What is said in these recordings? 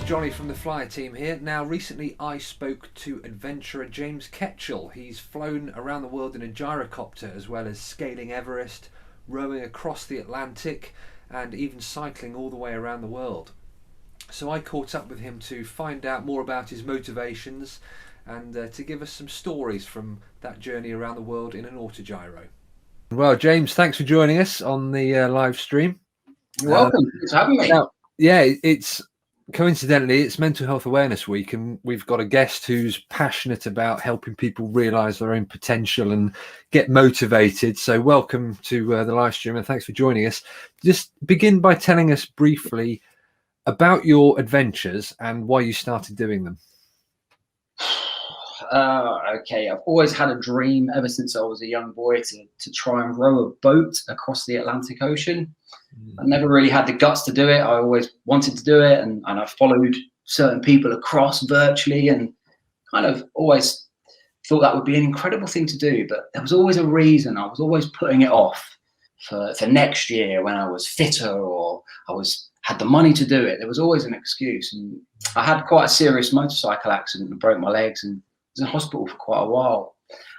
Jonny from the Flyer team here. Now, recently I spoke to adventurer James Ketchell. He's flown around the world in a gyrocopter, as well as scaling Everest, rowing across the Atlantic, and even cycling all the way around the world. So I caught up with him to find out more about his motivations and to give us some stories from that journey around the world in an autogyro. Well, James, thanks for joining us on the live stream. You're welcome. Thanks for having me. Now, yeah, it's coincidentally it's Mental Health Awareness Week, and we've got a guest who's passionate about helping people realise their own potential and get motivated. So welcome to the live stream, and thanks for joining us. Just begin by telling us briefly about your adventures and why you started doing them. Okay, I've always had a dream ever since I was a young boy to try and row a boat across the Atlantic Ocean. I never really had the guts to do it. I always wanted to do it, and I followed certain people across virtually and kind of always thought that would be an incredible thing to do. But there was always a reason. I was always putting it off for next year when I was fitter or had the money to do it. There was always an excuse. And I had quite a serious motorcycle accident and broke my legs and was in hospital for quite a while.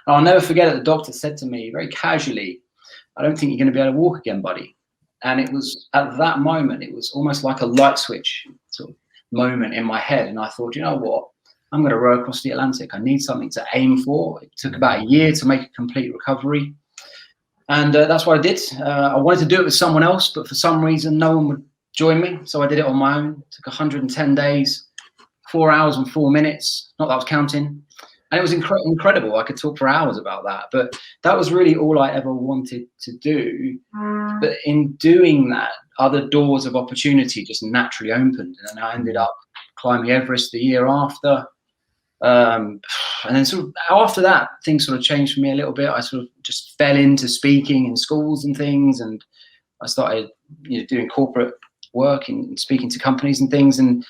And I'll never forget it. The doctor said to me very casually, "I don't think you're going to be able to walk again, buddy." And it was at that moment, it was almost like a light switch sort of moment in my head. And I thought, you know what? I'm going to row across the Atlantic. I need something to aim for. It took about a year to make a complete recovery. And that's what I did. I wanted to do it with someone else, but for some reason, no one would join me. So I did it on my own. It took 110 days, 4 hours and 4 minutes. Not that I was counting. And it was incredible. I could talk for hours about that. But that was really all I ever wanted to do. But in doing that, other doors of opportunity just naturally opened. And I ended up climbing Everest the year after. And then sort of after that, things sort of changed for me a little bit. I sort of just fell into speaking in schools and things. And I started doing corporate work and speaking to companies and things. And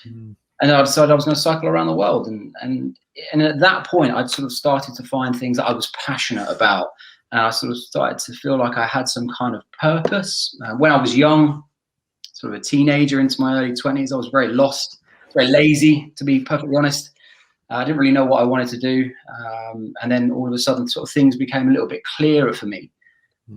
I decided I was going to cycle around the world. And at that point, I'd sort of started to find things that I was passionate about. And I sort of started to feel like I had some kind of purpose. When I was young, sort of a teenager into my early 20s, I was very lost, very lazy, to be perfectly honest. I didn't really know what I wanted to do. And then all of a sudden, sort of things became a little bit clearer for me.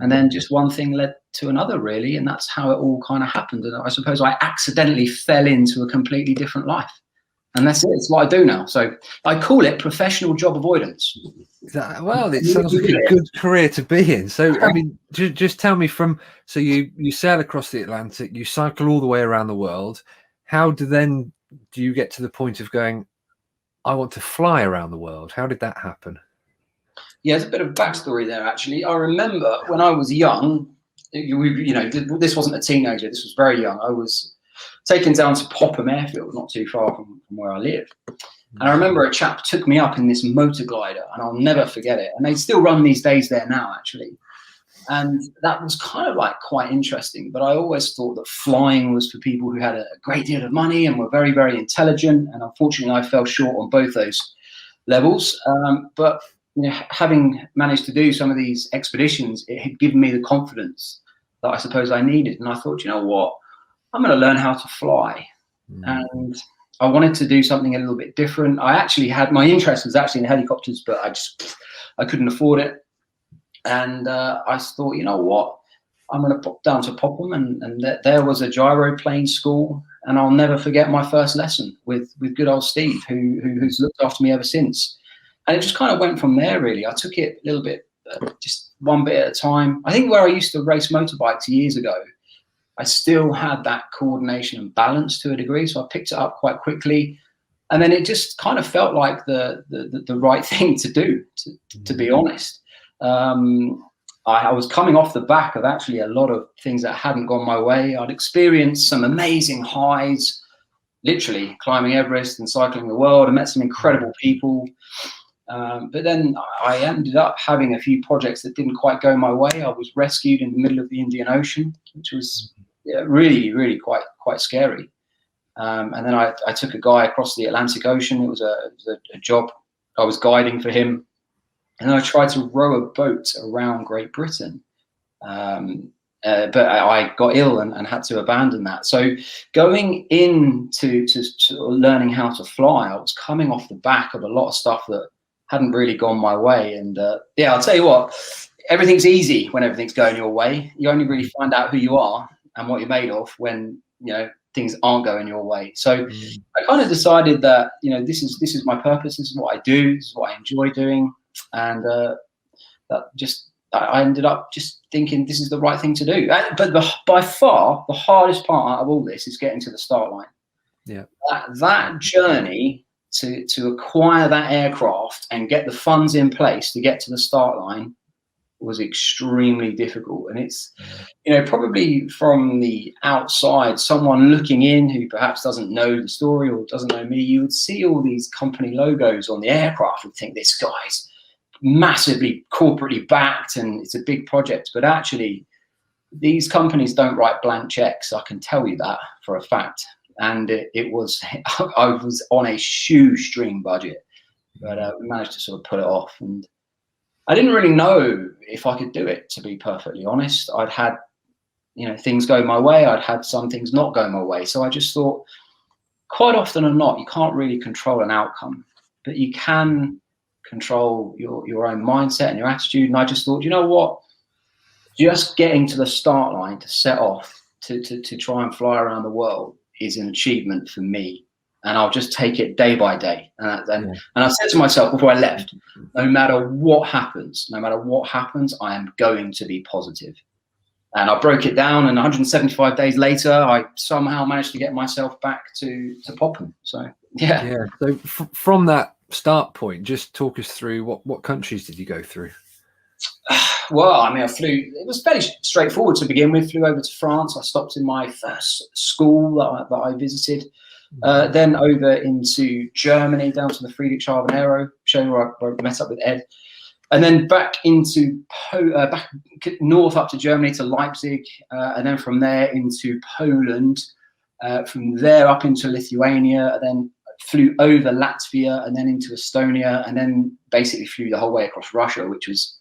And then just one thing led to another, really. And that's how it all kind of happened. And I suppose I accidentally fell into a completely different life. And that's it. It's what I do now. So I call it professional job avoidance. Well, it sounds like a good career to be in. So, I mean, just tell me so you sail across the Atlantic, you cycle all the way around the world. How do you get to the point of going, I want to fly around the world? How did that happen? Yeah, there's a bit of backstory there, actually. I remember when I was young, this wasn't a teenager, this was very young. I was taken down to Popham Airfield, not too far from where I live. And I remember a chap took me up in this motor glider, and I'll never forget it. And they still run these days there now, actually. And that was kind of like quite interesting. But I always thought that flying was for people who had a great deal of money and were very, very intelligent. And unfortunately, I fell short on both those levels. But having managed to do some of these expeditions, it had given me the confidence that I suppose I needed. And I thought, you know what? I'm going to learn how to fly. And I wanted to do something a little bit different. My interest was actually in helicopters, but I couldn't afford it. And I thought, you know what? I'm going to pop down to Popham, and there was a gyroplane school. And I'll never forget my first lesson with good old Steve, who's looked after me ever since. And it just kind of went from there, really. I took it a little bit, just one bit at a time. I think where I used to race motorbikes years ago, I still had that coordination and balance to a degree. So I picked it up quite quickly. And then it just kind of felt like the right thing to do, to be honest. I was coming off the back of actually a lot of things that hadn't gone my way. I'd experienced some amazing highs, literally climbing Everest and cycling the world. I met some incredible people. But then I ended up having a few projects that didn't quite go my way. I was rescued in the middle of the Indian Ocean, which was really, really quite scary. And then I took a guy across the Atlantic Ocean. It was a job. I was guiding for him. And then I tried to row a boat around Great Britain. but I got ill and had to abandon that. So going into learning how to fly, I was coming off the back of a lot of stuff that hadn't really gone my way. And yeah, I'll tell you what, everything's easy when everything's going your way. You only really find out who you are and what you're made of when, you know, things aren't going your way. So I kind of decided that, you know, this is my purpose. This is what I do. This is what I enjoy doing. And I ended up just thinking this is the right thing to do. But by far, the hardest part out of all this is getting to the start line. Yeah. That journey to acquire that aircraft and get the funds in place to get to the start line was extremely difficult. And it's, you know, probably from the outside, someone looking in who perhaps doesn't know the story or doesn't know me, you would see all these company logos on the aircraft and think this guy's massively corporately backed and it's a big project. But actually, these companies don't write blank checks. I can tell you that for a fact. And it was, I was on a shoestring budget, but we managed to sort of pull it off. And I didn't really know if I could do it, to be perfectly honest. I'd had, you know, things go my way. I'd had some things not go my way. So I just thought, quite often or not, you can't really control an outcome, but you can control your own mindset and your attitude. And I just thought, you know what, just getting to the start line to set off to try and fly around the world is an achievement for me. And I'll just take it day by day. And I said to myself before I left, no matter what happens, I am going to be positive. And I broke it down, and 175 days later, I somehow managed to get myself back to popping. So, yeah. Yeah. So from that start point, just talk us through what countries did you go through? Well, I mean, it was fairly straightforward to begin with. Flew over to France. I stopped in my first school that I visited. Then over into Germany, down to the Friedrichshafen Aero, where I met up with Ed. And then back into back north up to Germany to Leipzig, and then from there into Poland, from there up into Lithuania, and then flew over Latvia and then into Estonia, and then basically flew the whole way across Russia, which was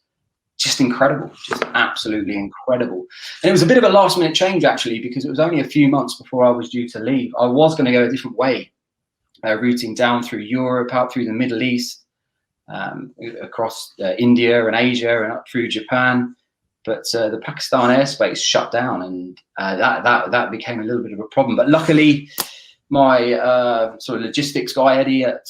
just incredible, just absolutely incredible. And it was a bit of a last minute change, actually, because it was only a few months before I was due to leave. I was going to go a different way, routing down through Europe, out through the Middle East, across India and Asia and up through Japan. But the Pakistan airspace shut down, and that became a little bit of a problem. But luckily, my sort of logistics guy, Eddie at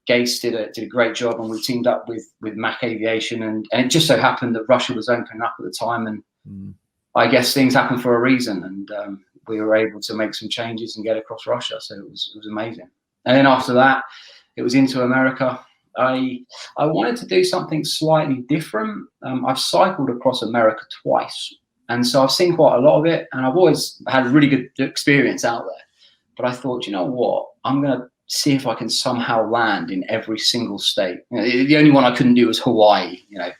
Gase, did a great job, and we teamed up with Mac Aviation, and it just so happened that Russia was opening up at the time, and I guess things happen for a reason, and we were able to make some changes and get across Russia, so it was amazing. And then after that, it was into America. I wanted to do something slightly different. I've cycled across America twice, and so I've seen quite a lot of it, and I've always had a really good experience out there. But I thought, you know what, I'm going to see if I can somehow land in every single state. You know, the only one I couldn't do was Hawaii. You know,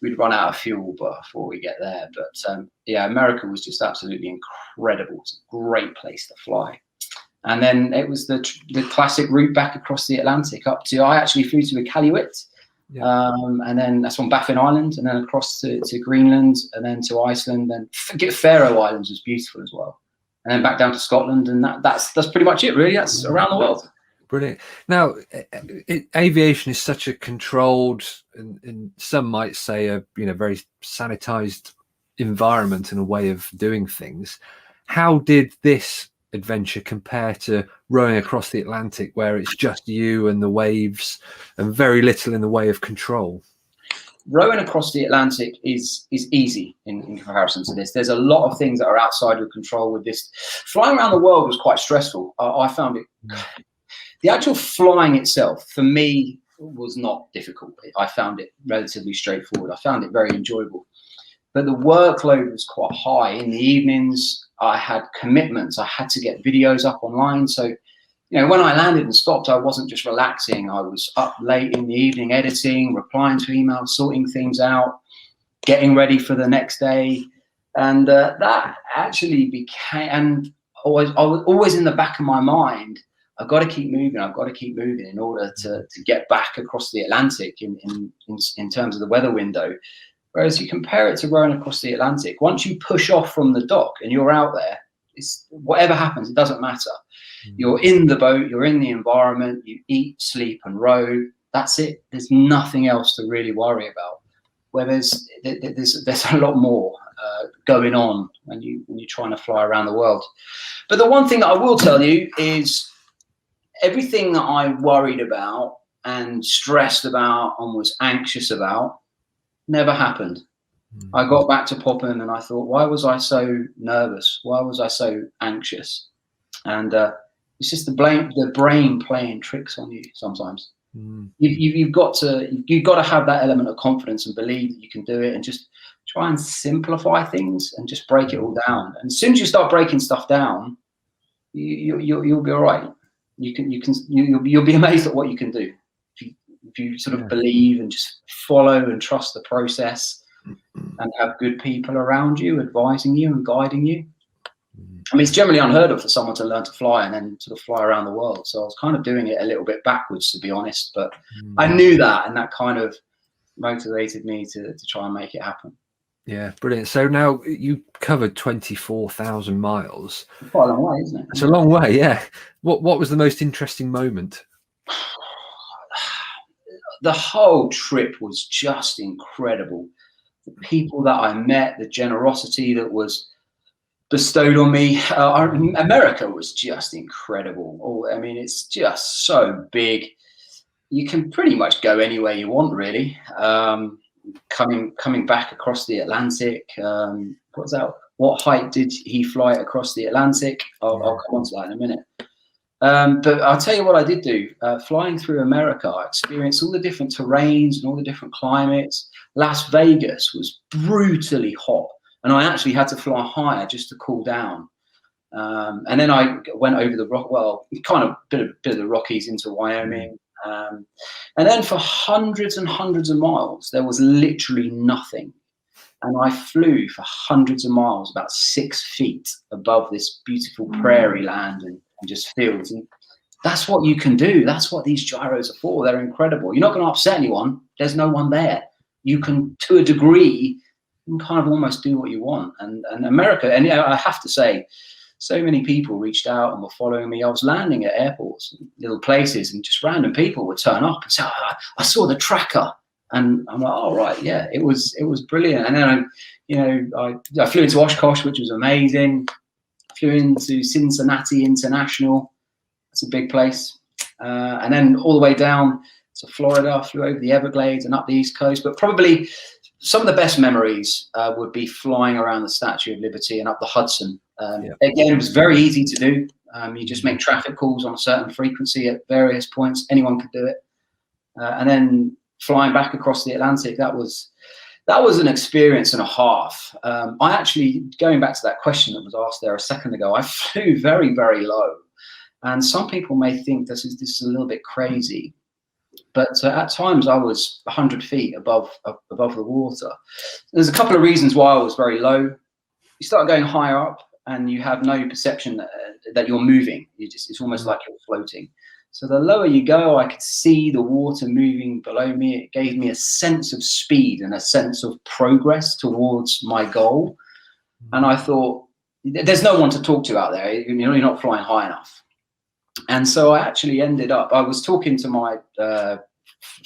we'd run out of fuel before we get there. But yeah, America was just absolutely incredible. It's a great place to fly. And then it was the classic route back across the Atlantic up to, I actually flew to Iqaluit. Yeah. And then that's on Baffin Island, and then across to Greenland, and then to Iceland. Then Faroe Islands was beautiful as well. And then back down to Scotland, and that's pretty much it, really. That's around the world. Brilliant. Now, aviation is such a controlled, and some might say a very sanitized environment and a way of doing things. How did this adventure compare to rowing across the Atlantic, where it's just you and the waves, and very little in the way of control? Rowing across the Atlantic is easy in comparison to this. There's a lot of things that are outside your control with this. Flying around the world was quite stressful. I found it. The actual flying itself, for me, was not difficult. I found it relatively straightforward. I found it very enjoyable. But the workload was quite high. In the evenings, I had commitments. I had to get videos up online. So, you know, when I landed and stopped, I wasn't just relaxing. I was up late in the evening, editing, replying to emails, sorting things out, getting ready for the next day. And that actually became, and I was always in the back of my mind, I've got to keep moving. I've got to keep moving in order to get back across the Atlantic in terms of the weather window. Whereas you compare it to rowing across the Atlantic, once you push off from the dock and you're out there, it's whatever happens, it doesn't matter. You're in the boat, you're in the environment, you eat, sleep, and row. That's it. There's nothing else to really worry about. Where there's a lot more going on when you're trying to fly around the world. But the one thing that I will tell you is everything that I worried about and stressed about and was anxious about never happened. I got back to Popham and I thought, why was I so nervous? Why was I so anxious? And it's just the brain playing tricks on you sometimes. You've got to have that element of confidence and believe that you can do it, and just try and simplify things and just break it all down. And as soon as you start breaking stuff down, you'll be all right. You'll be amazed at what you can do if you sort of believe and just follow and trust the process and have good people around you advising you and guiding you. I mean, it's generally unheard of for someone to learn to fly and then sort of fly around the world. So I was kind of doing it a little bit backwards, to be honest. But I knew that, and that kind of motivated me to try and make it happen. Yeah, brilliant. So now you covered 24,000 miles. Quite a long way, isn't it? It's a long way, yeah. What was the most interesting moment? The whole trip was just incredible. The people that I met, the generosity that was bestowed on me. America was just incredible. I mean, it's just so big. You can pretty much go anywhere you want, really. Coming back across the Atlantic. What's that? What height did he fly across the Atlantic? I'll come on to that in a minute. But I'll tell you what I did do. Flying through America, I experienced all the different terrains and all the different climates. Las Vegas was brutally hot, and I actually had to fly higher just to cool down. And then I went over the rock, well, kind of bit of the Rockies into Wyoming. And then for hundreds and hundreds of miles, there was literally nothing. And I flew for hundreds of miles, about 6 feet above this beautiful prairie land and just fields. And that's what you can do. That's what these gyros are for. They're incredible. You're not going to upset anyone. There's no one there. You can, to a degree, you can kind of almost do what you want. And America, and I have to say, so many people reached out and were following me. I was landing at airports, little places, and just random people would turn up and say, I saw the tracker. And I'm like, oh, right, yeah, it was brilliant. And then, I flew into Oshkosh, which was amazing. Flew into Cincinnati International. That's a big place. And then all the way down to Florida, flew over the Everglades and up the East Coast. But probably some of the best memories would be flying around the Statue of Liberty and up the Hudson. Again, it was very easy to do. You just make traffic calls on a certain frequency at various points. Anyone could do it. And then flying back across the Atlantic, that was an experience and a half. I actually, going back to that question that was asked there a second ago, I flew very, very low. And some people may think this is a little bit crazy. But at times I was 100 feet above the water. There's a couple of reasons why I was very low. You start going higher up and you have no perception that you're moving. It's almost like you're floating. So the lower you go, I could see the water moving below me. It gave me a sense of speed and a sense of progress towards my goal. And I thought, there's no one to talk to out there. You're not flying high enough. And so I actually ended up, I was talking to my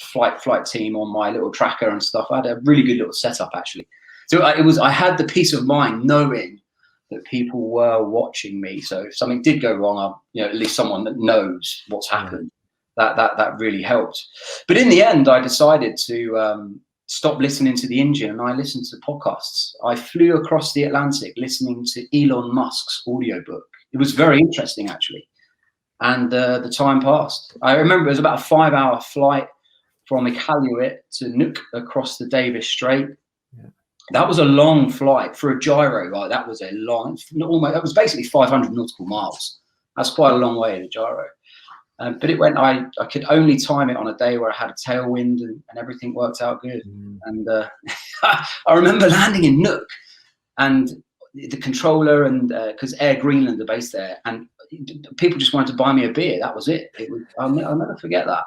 flight team on my little tracker and stuff. I had a really good little setup, actually. So I had the peace of mind knowing that people were watching me. So if something did go wrong, at least someone that knows what's happened. That really helped. But in the end, I decided to stop listening to the engine, and I listened to podcasts. I flew across the Atlantic listening to Elon Musk's audiobook. It was very interesting, actually. And the time passed. I remember it was about a 5-hour flight from Iqaluit to Nuuk across the Davis Strait. Yeah. That was a long flight for a gyro. Right? That was a long, that was basically 500 nautical miles. That's quite a long way in a gyro. But it went. I could only time it on a day where I had a tailwind and everything worked out good. And I remember landing in Nuuk, and the controller, and because Air Greenland are based there, and people just wanted to buy me a beer. That was it. I'll never forget that.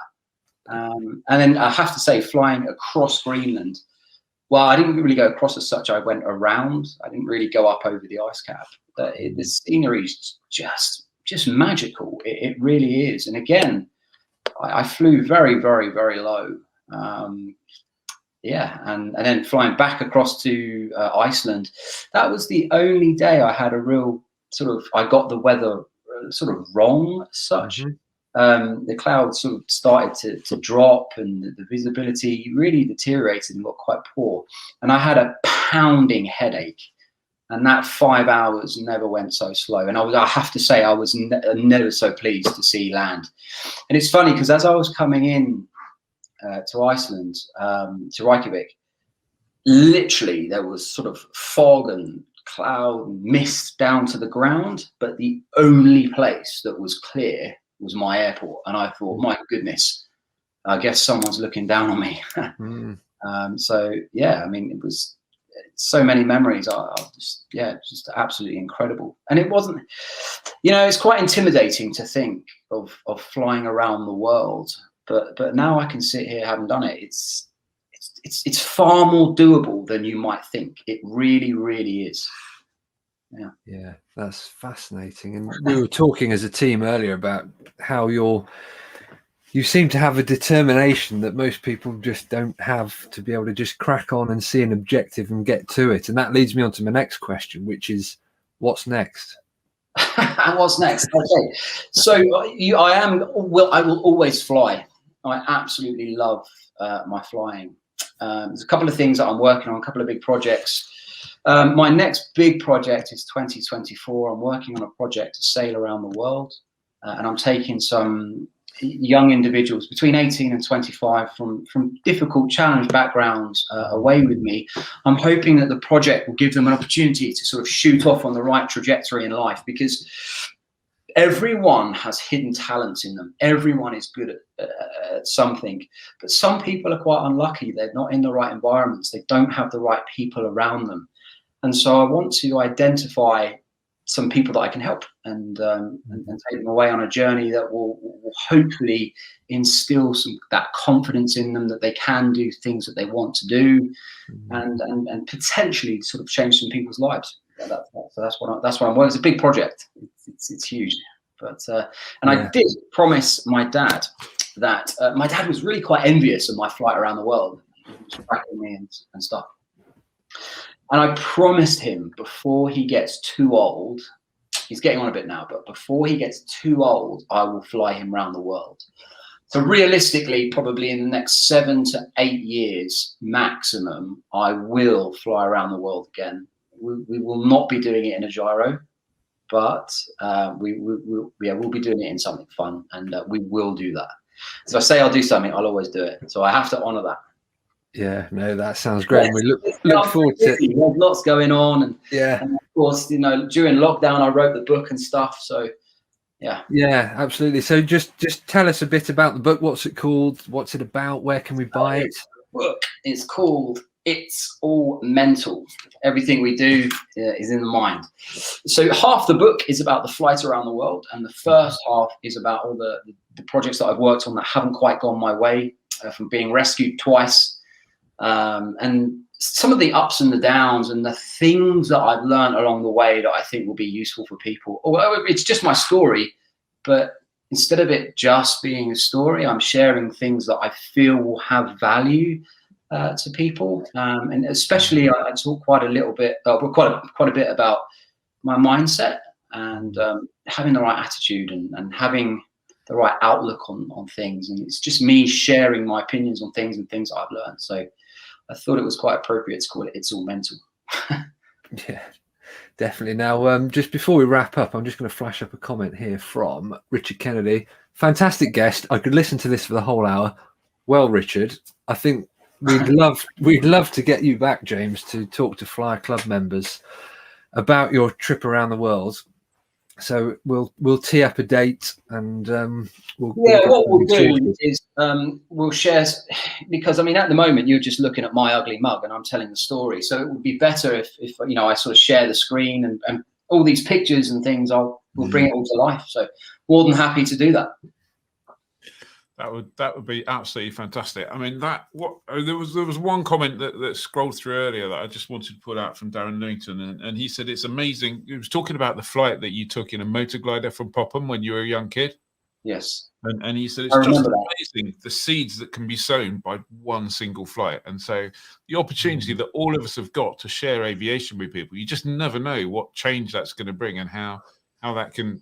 And then I have to say, flying across Greenland, Well, I didn't really go across as such. I went around. I didn't really go up over the ice cap. The scenery is just magical. It really is. And again, I flew very, very, very low. Yeah, and then flying back across to Iceland, that was the only day I had a real I got the weather sort of wrong as such. The clouds sort of started to drop, and the visibility really deteriorated and got quite poor. And I had a pounding headache, and that 5 hours never went so slow. And I have to say, I was never so pleased to see land. And it's funny because as I was coming in to Iceland, to Reykjavik, literally there was sort of fog and cloud and mist down to the ground, but the only place that was clear was my airport. And I thought, my goodness, I guess someone's looking down on me. So yeah, I mean, it was so many memories are just absolutely incredible. And it wasn't, it's quite intimidating to think of flying around the world, but now I can sit here having done it. It's far more doable than you might think. It really, really is. Yeah, that's fascinating. And we were talking as a team earlier about how you seem to have a determination that most people just don't have, to be able to just crack on and see an objective and get to it. And that leads me on to my next question, which is, what's next? What's next? Okay, so I will always fly. I absolutely love my flying. There's a couple of things that I'm working on, a couple of big projects. My next big project is 2024. I'm working on a project to sail around the world, and I'm taking some young individuals between 18 and 25 from difficult, challenged backgrounds away with me. I'm hoping that the project will give them an opportunity to sort of shoot off on the right trajectory in life, because everyone has hidden talents in them. Everyone is good at something, but some people are quite unlucky. They're not in the right environments. They don't have the right people around them. And so I want to identify some people that I can help and take them away on a journey that will hopefully instill that confidence in them, that they can do things that they want to do, and potentially sort of change some people's lives. So that's what I'm working. It's a big project. It's huge, but I did promise my dad that my dad was really quite envious of my flight around the world. He was tracking me and stuff. And I promised him before he gets too old, he's getting on a bit now, but before he gets too old, I will fly him around the world. So realistically, probably in the next 7 to 8 years maximum, I will fly around the world again. We will not be doing it in a gyro, but we'll be doing it in something fun, and we will do that. So I say I'll do something, I'll always do it. So I have to honor that. Yeah, no, that sounds great. And we look forward to it. There's lots going on, and of course, during lockdown, I wrote the book and stuff. So, yeah, absolutely. So, just tell us a bit about the book. What's it called? What's it about? Where can we buy it? The book is called "It's All Mental." Everything we do is in the mind. So, half the book is about the flight around the world, and the first half is about all the projects that I've worked on that haven't quite gone my way, from being rescued twice. And some of the ups and the downs and the things that I've learned along the way that I think will be useful for people. Although it's just my story, but instead of it just being a story, I'm sharing things that I feel will have value to people. And especially I talk quite a bit about my mindset and having the right attitude and having the right outlook on things. And it's just me sharing my opinions on things and things I've learned. So I thought it was quite appropriate to call it "It's All Mental." Yeah, definitely. Now, just before we wrap up, I'm just going to flash up a comment here from Richard Kennedy. Fantastic guest. I could listen to this for the whole hour. Well, Richard, I think we'd love to get you back, James, to talk to Flyer Club members about your trip around the world. So we'll tee up a date, and what we'll do is we'll share, because I mean at the moment you're just looking at my ugly mug and I'm telling the story. So it would be better if I sort of share the screen and all these pictures and things. We'll bring it all to life. So more than happy to do that. That would be absolutely fantastic. I mean, there was one comment that scrolled through earlier that I just wanted to put out from Darren Newton, and he said it's amazing. He was talking about the flight that you took in a motor glider from Popham when you were a young kid. Yes. And he said it's just amazing the seeds that can be sown by one single flight. And so the opportunity that all of us have got to share aviation with people, you just never know what change that's going to bring and how that can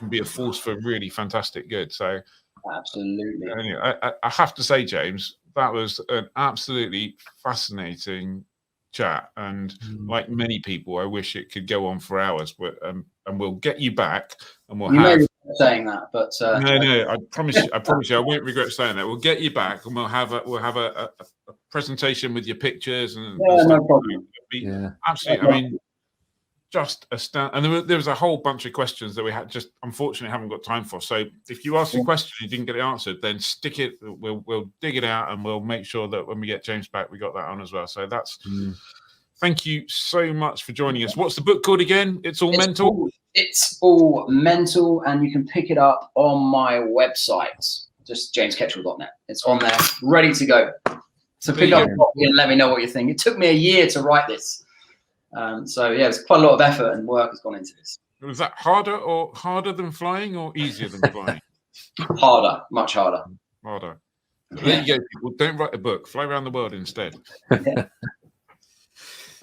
be a force for really fantastic good. So absolutely. Anyway, I have to say, James, that was an absolutely fascinating chat. And like many people, I wish it could go on for hours. But and we'll get you back, and we'll have. Saying that, but no, I promise you, I won't regret saying that. We'll get you back, and we'll have a presentation with your pictures and stuff. No problem. Absolutely. I mean, just astounding. And there was a whole bunch of questions that we just unfortunately haven't got time for. So if you ask a question and you didn't get it answered, then stick it. We'll dig it out, and we'll make sure that when we get James back, we got that on as well. So that's. Thank you so much for joining us. What's the book called again? It's All Mental? It's All Mental, and you can pick it up on my website, just jamesketchell.net. It's on there, ready to go. So pick up a copy and let me know what you think. It took me a year to write this. So yeah, it's quite a lot of effort and work has gone into this. Was that harder than flying or easier than flying? Harder, much harder. Harder. There you go, people. Don't write a book. Fly around the world instead.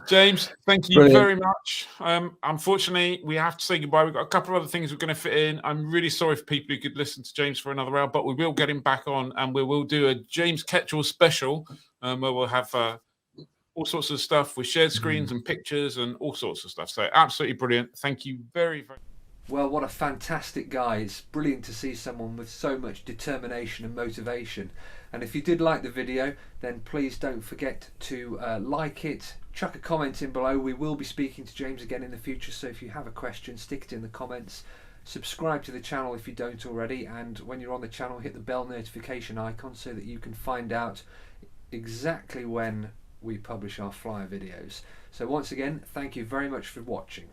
James, thank you very much. Unfortunately, we have to say goodbye. We've got a couple of other things we're going to fit in. I'm really sorry for people who could listen to James for another hour, but we will get him back on, and we will do a James Ketchell special where we'll have all sorts of stuff with shared screens and pictures and all sorts of stuff. So absolutely brilliant. Thank you very, very much. Well, what a fantastic guy. It's brilliant to see someone with so much determination and motivation. And if you did like the video, then please don't forget to like it, chuck a comment in below. We will be speaking to James again in the future, so if you have a question, stick it in the comments. Subscribe to the channel if you don't already, and when you're on the channel, hit the bell notification icon so that you can find out exactly when we publish our flyer videos. So once again, thank you very much for watching.